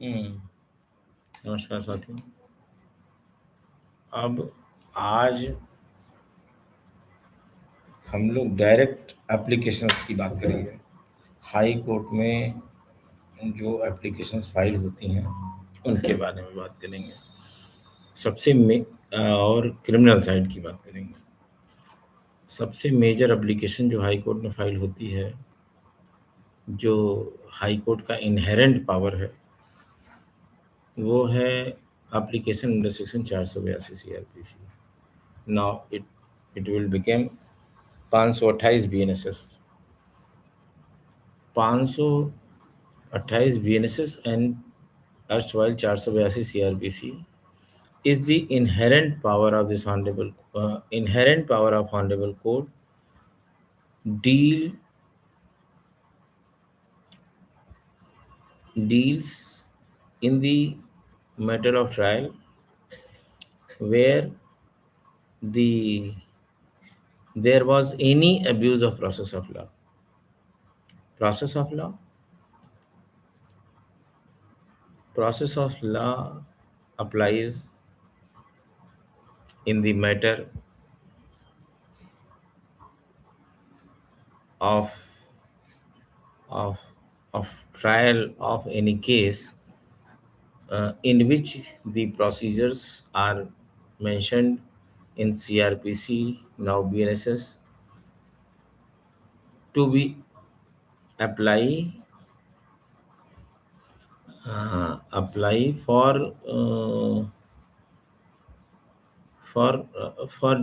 हम्म, नमस्कार साथियों। अब आज हम लोग डायरेक्ट एप्लीकेशंस की बात करेंगे। हाई कोर्ट में जो एप्लीकेशंस फाइल होती हैं उनके बारे में बात करेंगे। और क्रिमिनल साइड की बात करेंगे। सबसे मेजर एप्लीकेशन जो हाई कोर्ट में फाइल होती है, जो हाई कोर्ट का इनहेरेंट पावर है, वो है application under section 482 CRPC। Now it it will become 528 BNSS, 528 BNSS and erstwhile 482 CRPC is the inherent power of this Hon'ble Code deal deals in the matter of trial where the there was any abuse of process of law. Process of law, process of law applies in the matter of of of trial of any case in which the procedures are mentioned in CRPC, now BNSS, to be apply apply for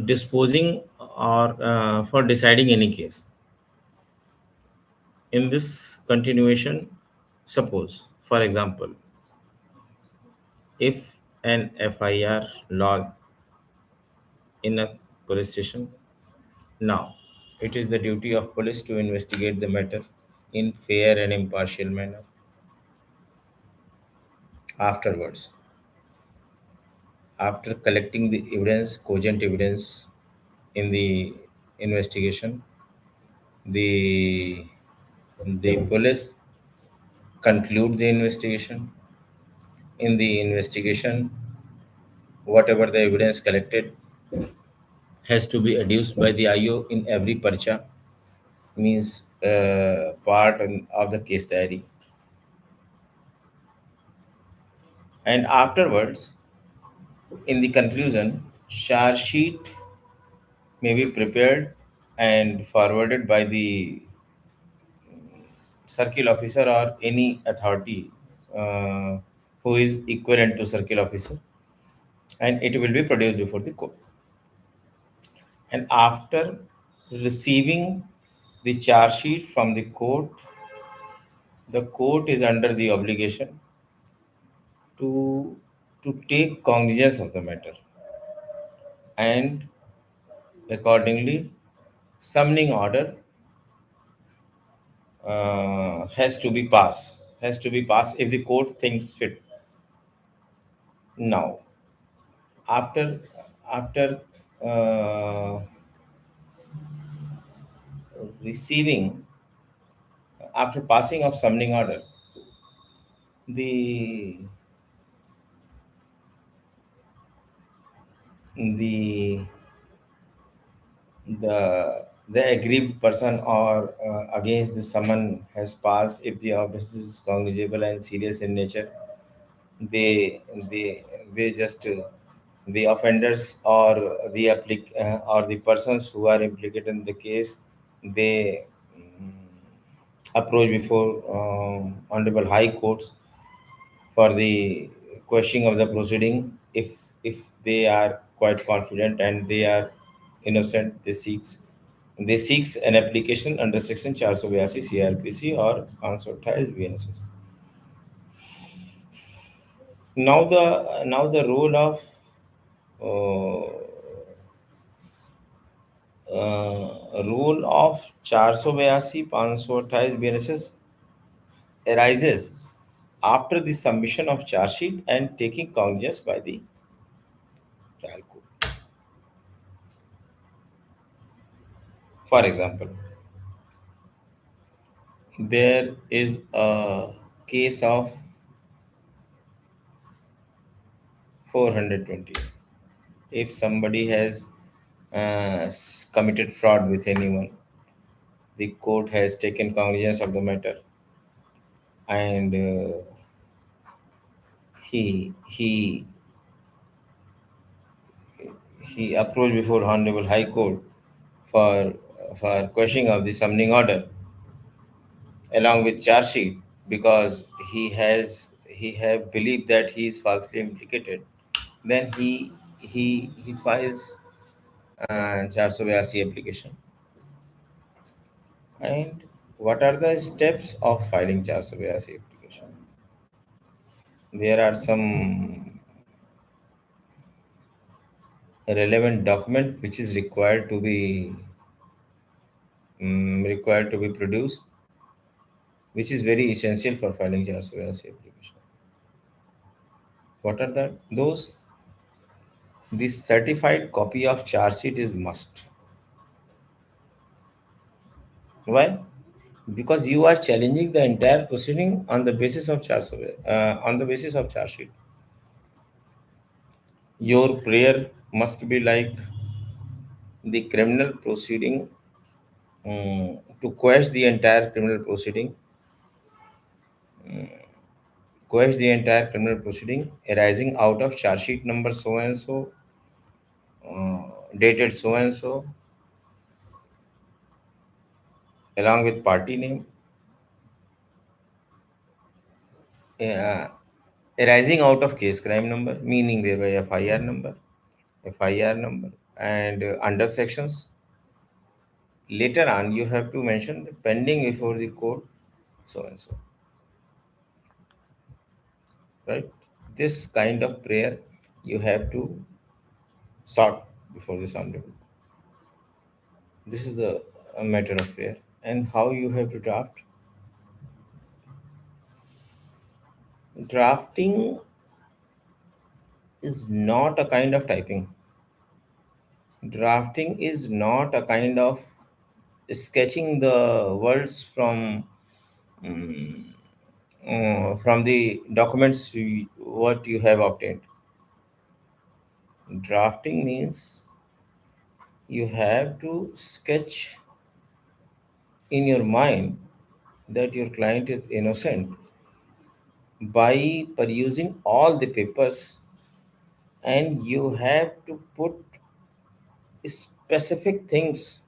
disposing or for deciding any case. In this continuation, suppose, for example, if an FIR log in a police station. Now, it is the duty of police to investigate the matter in fair and impartial manner. Afterwards, after collecting the evidence, cogent evidence in the investigation, the the police conclude the investigation. In the investigation, whatever the evidence collected has to be adduced by the IO in every parcha, means part of the case diary. And afterwards, in the conclusion, charge sheet may be prepared and forwarded by the circle officer or any authority uh, who is equivalent to circle officer, and it will be produced before the court. And after receiving the charge sheet from the court is under the obligation to take cognizance of the matter, and accordingly summoning order has to be passed if the court thinks fit. Now, after after uh, receiving after passing of summoning order, the the the aggrieved person or against the summon has passed, if the offense is cognizable and serious in nature, they just the offenders or or the persons who are implicated in the case, they approach before honorable high courts for the questioning of the proceeding. If they are quite confident and they are innocent, they seeks an application under section 482 CRPC or 528 BNSS. Now the role of uh, 482 528 BNSS arises after the submission of charge sheet and taking cognizance by the trial court. For example, there is a case of 420. If somebody has committed fraud with anyone, the court has taken cognizance of the matter, and he he approached before Honorable High Court for quashing of the summoning order along with charge sheet, because he have believed that he is falsely implicated. Then he files 482 application. And what are the steps of filing 482 application? There are some relevant document which is required to be produced, which is very essential for filing 482 application. What are that? Those, this certified copy of charge sheet is must. Why? Because you are challenging the entire proceeding on the basis of on the basis of charge sheet. Your prayer must be like the criminal proceeding, to quash the entire criminal proceeding, arising out of charge sheet number so and so, dated so and so, along with party name, uh, arising out of case crime number, meaning thereby FIR number, and under sections. Later on, you have to mention the pending before the court, so and so, right? This kind of prayer you have to sort before this honorable. This is the matter of prayer. And how you have to draft. Drafting is not a kind of typing. Drafting is not a kind of sketching the words from the documents what you have obtained. Drafting means you have to sketch in your mind that your client is innocent by perusing all the papers, and you have to put specific things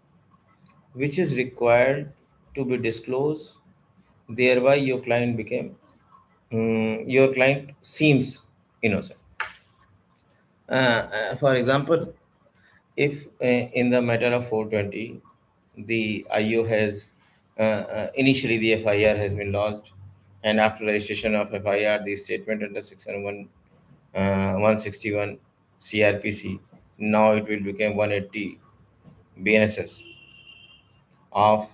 which is required to be disclosed, thereby your client seems innocent. For example, if in the matter of 420, the IO has initially the FIR has been lodged, and after registration of FIR, the statement under section 161 CrPC, now it will become 180 BNSS of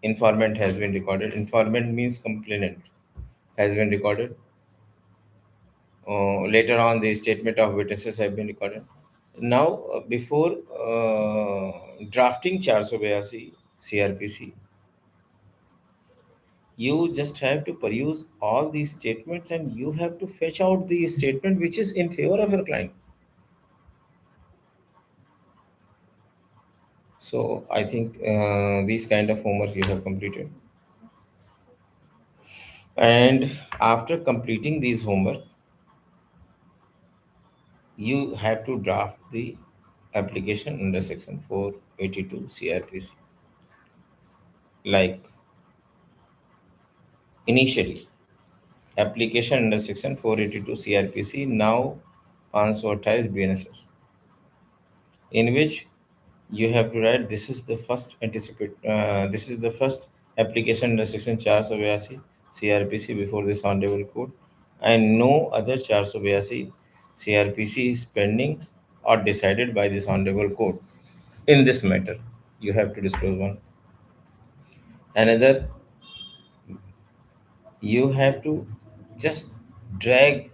informant has been recorded. Informant means complainant has been recorded. Later on, the statement of witnesses have been recorded. Now, before drafting 482 CrPC, you just have to peruse all these statements, and you have to fetch out the statement which is in favor of your client. So, I think these kind of homework you have completed. And after completing these homework, you have to draft the application under section 482 CrPC. Like initially, application under section 482 CrPC, now 528 BNSS, in which you have to write this is the first application under section 482 CrPC before this honorable court, and no other 482 CrPC is pending or decided by this honorable court in this matter. You have to disclose one. Another, you have to just drag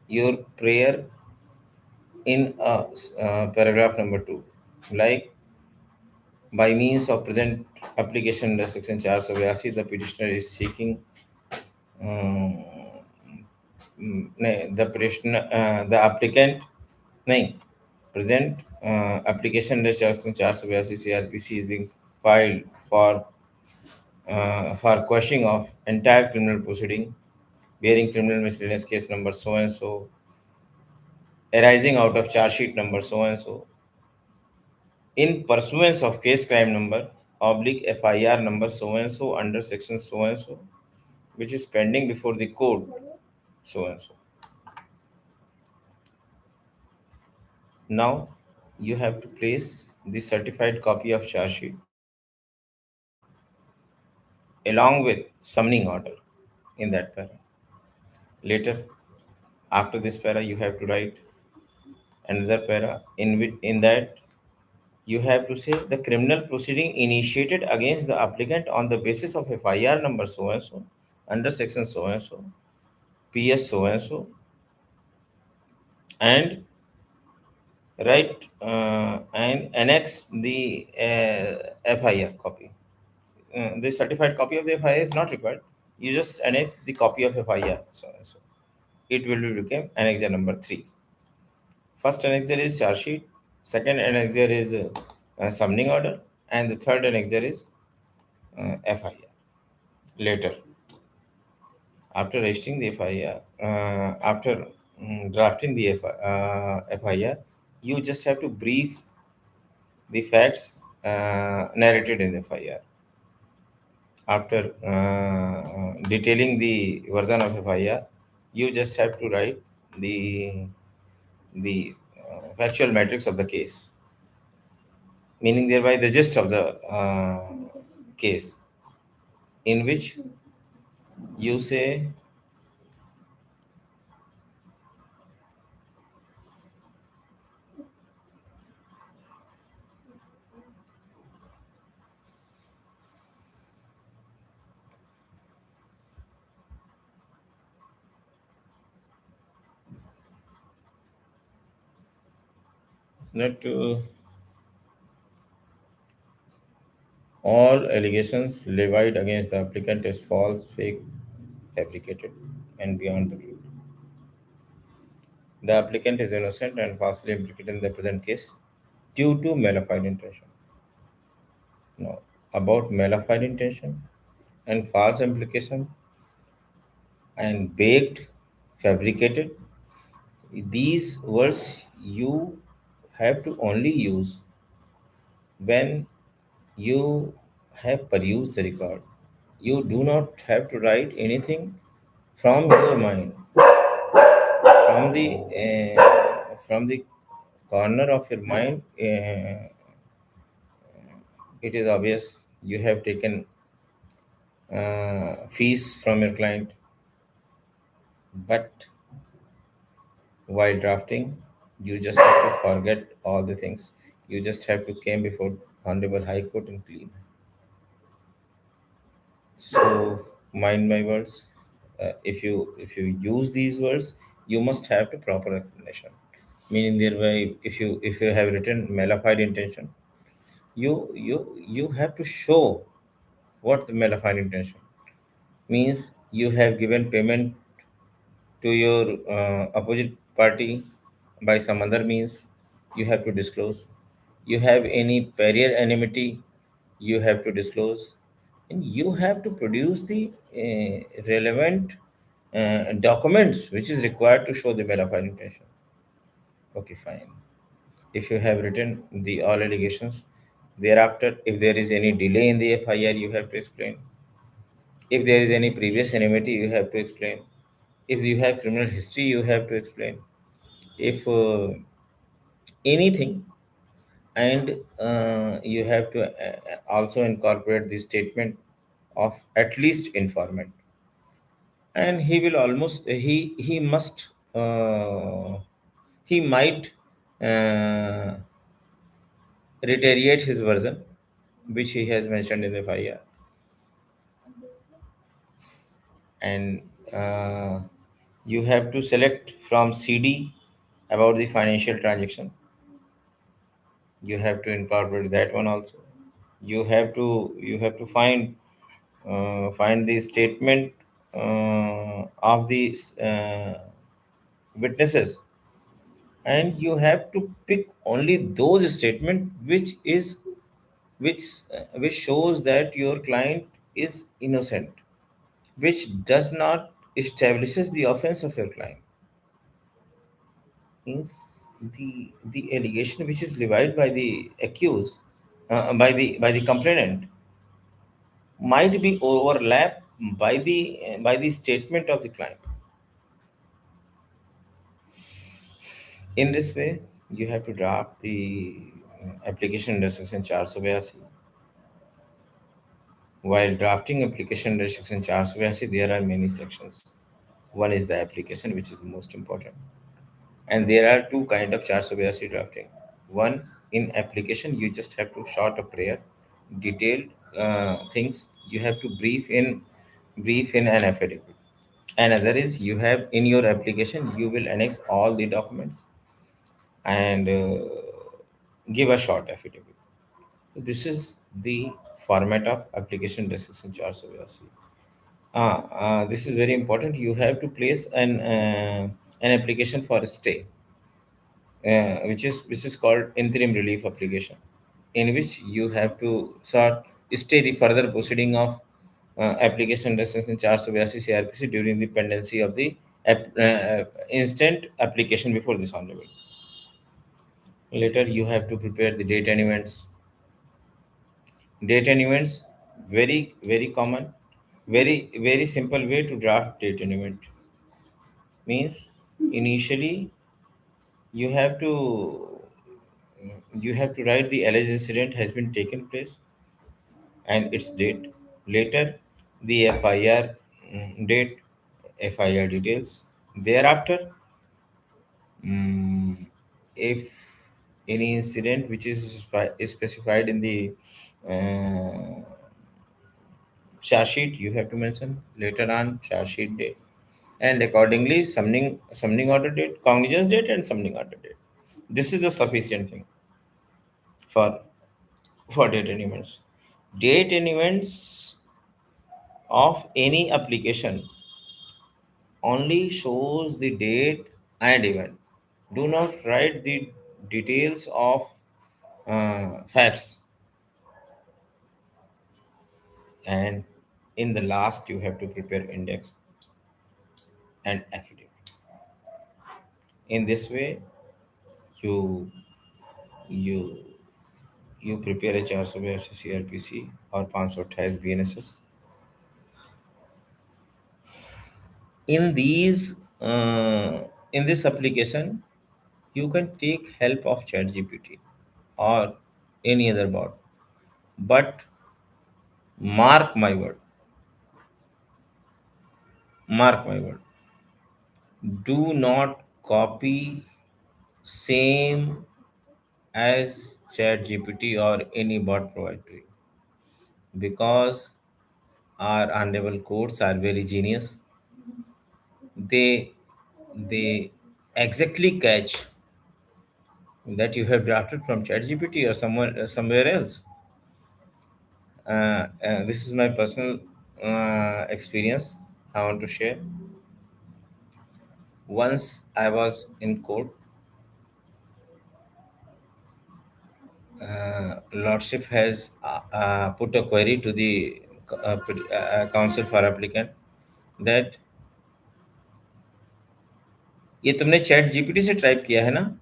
your prayer in paragraph number 2, like by means of present application under section 482, the petitioner is seeking um, the the applicant नहीं present application under section 482 CRPC is being filed for quashing of entire criminal proceeding bearing criminal miscellaneous case number so and so arising out of charge sheet number so and so in pursuance of case crime number oblique FIR number so and so under section so and so which is pending before the court so and so. Now you have to place the certified copy of charge sheet along with summoning order in that para. Later, after this para, you have to write another para in which in that you have to say the criminal proceeding initiated against the applicant on the basis of FIR number so and so under section so and so PS so and write and annex the FIR copy. The certified copy of the FIR is not required. You just annex the copy of FIR so and so. It will become annexure number 3. First annexure is charge sheet, second annexure is summoning order, and the third annexure is FIR. Later, after registering the FIR, after drafting the FIR, you just have to brief the facts narrated in the FIR. After detailing the version of FIR, you just have to write the factual matrix of the case, meaning thereby the gist of the case, in which you say that all allegations levied against the applicant is false, fake, fabricated, and beyond the truth. The applicant is innocent and falsely implicated in the present case due to malified intention. Now, about malified intention and false implication and baked, fabricated, these words you have to only use when you have perused the record. You do not have to write anything from your mind, from the corner of your mind. It is obvious you have taken fees from your client, but while drafting, you just have to forget all the things. You just have to came before Hon'ble High Court and clean. So mind my words. If you use these words, you must have the proper explanation. Meaning thereby, if you have written malified intention, you have to show what the malified intention means. You have given payment to your opposite party by some other means. You have to disclose. You have any barrier enmity, you have to disclose, and you have to produce the relevant documents which is required to show the malified intention. Okay, fine. If you have written the all allegations, thereafter, if there is any delay in the FIR, you have to explain. If there is any previous enmity, you have to explain. If you have criminal history, you have to explain. If anything, and you have to also incorporate the statement of at least informant, and he will almost he must he might uh, reiterate his version which he has mentioned in the FIR, and you have to select from CD about the financial transaction. You have to incorporate that one also. You have to find the statement of the witnesses, and you have to pick only those statement which shows that your client is innocent, which does not establishes the offense of your client. Means the allegation which is levied by the accused, by the complainant, might be overlapped by the statement of the client. In this way, you have to draft the application under section 482. While drafting application under section 482, there are many sections. One is the application, which is the most important. And there are two kind of 482 drafting. One, in application, you just have to short a prayer, detailed things. You have to brief in an affidavit. Another is you have in your application, you will annex all the documents and give a short affidavit. So this is the format of application restriction charge surveillance. This is very important. You have to place an application for a stay, which is called interim relief application, in which you have to sort stay the further proceeding of application restriction charge surveillance CRPC during the pendency of the instant application before this honorable. Later, you have to prepare the date and events. Date and events, very very common, very very simple way to draft date and event. Means initially you have to you have to write the alleged incident has been taken place and its date. Later, the FIR date, FIR details. Thereafter, mm, if any incident which is specified in the uh, charge sheet, you have to mention later on charge sheet date, and accordingly summoning order date, cognizance date, and summoning order date. This is the sufficient thing for date and events. Date and events of any application only shows the date and event. Do not write the details of facts. And in the last, you have to prepare index and affidavit. In this way, you you you prepare a 482 CRPC or 528 BNSS. In these in this application, you can take help of ChatGPT or any other bot. But mark my word, mark my word, do not copy same as ChatGPT or any bot provide to you, because our Hon'ble codes are very genius. They exactly catch that you have drafted from ChatGPT or somewhere else. This is my personal experience. I want to share. Once I was in court, Lordship has put a query to the counsel for applicant that ये तुमने chat GPT से type किया है ना.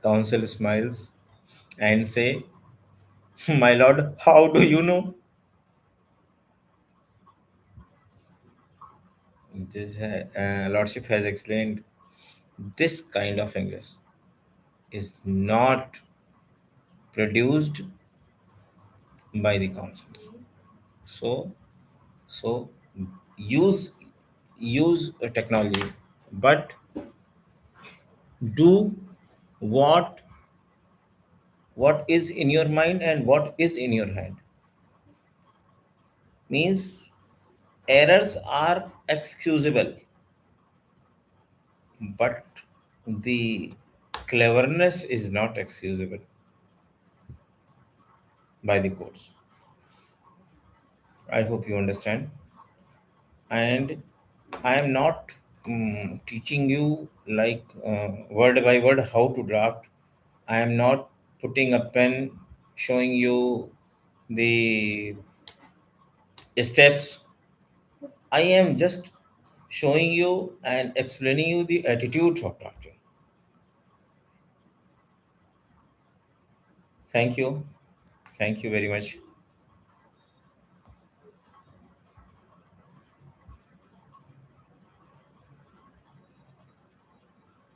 Counsel smiles and say, my lord, how do you know? Lordship has explained this kind of English is not produced by the councils. So, so use a technology, but do what is in your mind and what is in your hand. Means errors are excusable, but the cleverness is not excusable by the courts. I hope you understand. and I am not teaching you like word by word how to draft. I am not putting a pen showing you the steps. I am just showing you and explaining you the attitude of drafting. Thank you. Thank you very much.